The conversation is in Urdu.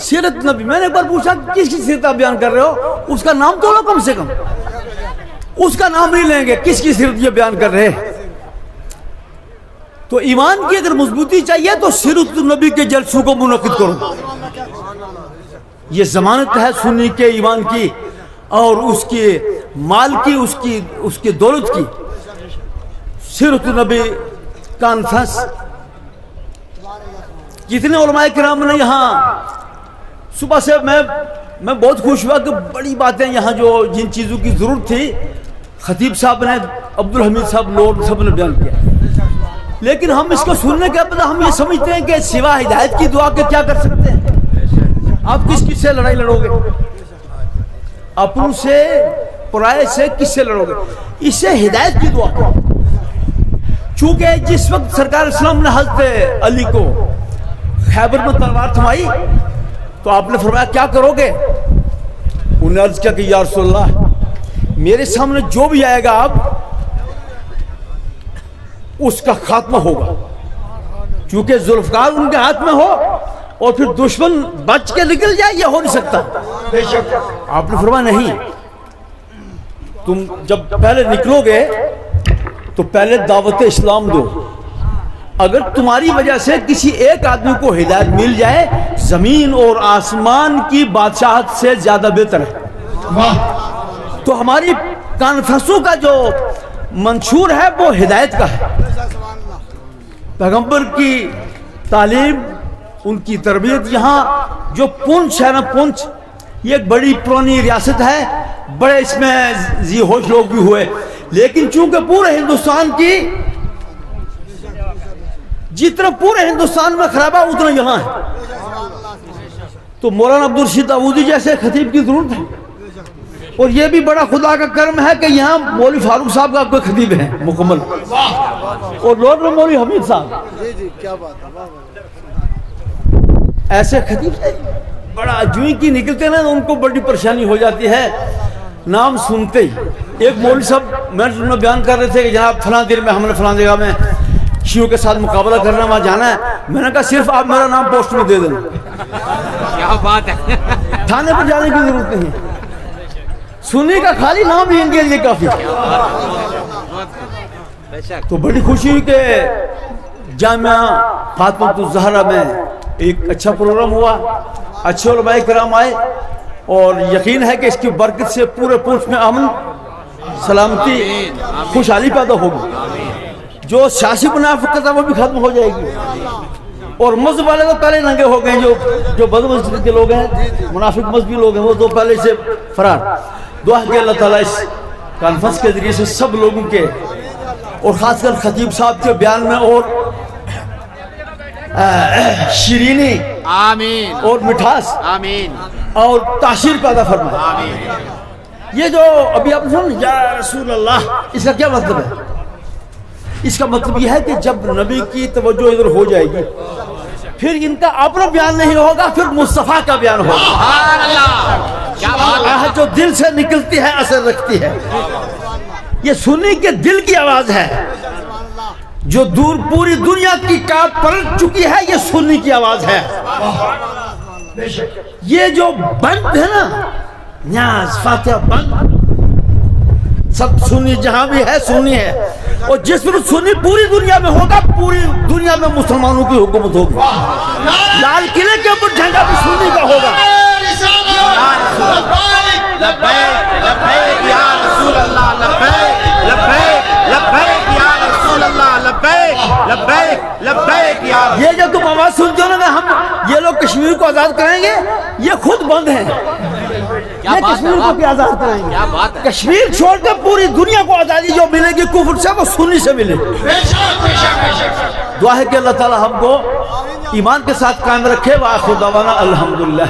سیرت نبی. میں نے ایک بار پوچھا کس کی سیرت آپ بیان کر رہے ہو؟ اس کا نام تو لو کم سے کم. اس کا نام نہیں لیں گے, کس کی سیرت یہ بیان کر رہے ہیں. تو ایمان کی اگر مضبوطی چاہیے تو سیرت النبی کے جلسوں کو منعقد کرو. یہ ضمانت ہے سنی کے ایمان کی اور اس کے مال کی, اس کی دولت کی. سیرت النبی کانفرنس, کتنے علماء کرام نے یہاں صبح سے میں بہت خوش ہوا کہ بڑی باتیں یہاں جو جن چیزوں کی ضرورت تھی خطیب صاحب نے, عبدالحمید صاحب, لوگ سب نے بیان کیا. لیکن ہم اس کو سننے کے بعد ہم یہ سمجھتے ہیں کہ سوا ہدایت کی دعا کے کیا کر سکتے ہیں. آپ کس سے لڑائی لڑو گے؟ اپن سے, پرائے سے کس سے لڑو گے؟ اس سے ہدایت کی دعا کرو. چونکہ جس وقت سرکار اسلام نے حضرت علی کو خیبر میں تلوار تھمائی تو آپ نے فرمایا کیا کرو گے؟ انہوں نے عرض کیا کہ یا رسول اللہ میرے سامنے جو بھی آئے گا آپ اس کا خاتمہ ہوگا, چونکہ ذوالفقار ان کے ہاتھ میں ہو اور پھر دشمن بچ کے نکل جائے, یہ ہو نہیں سکتا. آپ نے فرمایا نہیں, تم جب پہلے نکلو گے تو پہلے دعوت اسلام دو. اگر تمہاری وجہ سے کسی ایک آدمی کو ہدایت مل جائے زمین اور آسمان کی بادشاہت سے زیادہ بہتر ہے. تو ہماری کانفرنسوں کا جو منشور ہے وہ ہدایت کا ہے. پیغمبر کی تعلیم, ان کی تربیت. یہاں جو پونچھ ہے نا, پونچھ یہ ایک بڑی پرانی ریاست ہے, بڑے اس میں ذی ہوش لوگ بھی ہوئے, لیکن چونکہ پورے ہندوستان کی جتنا پورے ہندوستان میں خرابہ اتنا یہاں ہے. تو مولانا عبدالرشید داودی جیسے خطیب کی ضرورت ہے, اور یہ بھی بڑا خدا کا کرم ہے کہ یہاں مولوی فاروق صاحب کا کوئی خطیب ہے مکمل, اور لوٹ میں مولوی حمید صاحب. ایسے خطیب سے بڑا جوئی کی نکلتے نا ان کو بڑی پریشانی ہو جاتی ہے نام سنتے ہی. ایک مولوی صاحب میں بیان کر رہے تھے کہ جناب فلاں دن میں ہم نے فلاں جگہ میں شیعوں کے ساتھ مقابلہ کرنا, وہاں جانا ہے. میں نے کہا صرف آپ میرا نام پوسٹ میں دے دینا, کیا بات ہے, تھانے پر جانے کی ضرورت نہیں. سنی کا خالی نام ہی ان کے لیے کافی. تو بڑی خوشی ہوئی کہ جامعہ فاطمۃ الزہرا میں ایک اچھا پروگرام ہوا, اچھے علماء کرام آئے, اور یقین ہے کہ اس کی برکت سے پورے پونچھ میں امن, سلامتی, خوشحالی پیدا ہوگی. جو سیاسی منافقت تھا وہ بھی ختم ہو جائے گی, اور مذہب والے تو پہلے ننگے ہو گئے. جو بد مذہب کے لوگ ہیں, منافق مذہبی لوگ ہیں, وہ تو پہلے سے فرار. دعا ہے کہ اللہ تعالیٰ اس کانفرنس کے ذریعے سے سب لوگوں کے, اور خاص کر خطیب صاحب کے بیان میں اور شیرینی, آمین, اور مٹھاس, آمین, اور تاثیر پیدا فرمائے. یہ جو ابھی آپ نے سنا یا رسول اللہ, اس کا کیا مطلب ہے؟ اس کا مطلب یہ ہے کہ جب نبی کی توجہ ادھر ہو جائے گی پھر ان کا اپنا بیان نہیں ہوگا, پھر مصطفیٰ کا بیان ہوگا. سبحان اللہ, کیا بات ہے, جو دل سے نکلتی ہے اثر رکھتی ہے. یہ سنی کے دل کی آواز ہے جو دور پوری دنیا کی کاپ پلٹ چکی ہے, یہ سنی کی آواز ہے. یہ جو بند ہے نا, نیاز فاتحہ بند, سب سنی جہاں بھی ہے سنی ہے, اور جس وقت سنی پوری دنیا میں ہوگا پوری دنیا میں مسلمانوں کی حکومت ہوگی. لال قلعے کے اوپر جھنڈا بھی سنی کا ہوگا. لبیک لبیک یا رسول اللہ, لبیک لبیک لبیک یا رسول اللہ, لبیک لبیک لبیک یا. یہ جو تم آواز سنتے ہو نا, ہم یہ لوگ کشمیر کو آزاد کریں گے, یہ خود بند ہیں. یہ کشمیر کو کیا آزاد کریں گے؟ کیا بات ہے, کشمیر چھوڑ کے پوری دنیا کو آزادی جو ملے گی کفر سے, وہ سنی سے ملے. دعا ہے کہ اللہ تعالی ہم کو ایمان کے ساتھ قائم رکھے. وآخر دعوانا الحمدللہ.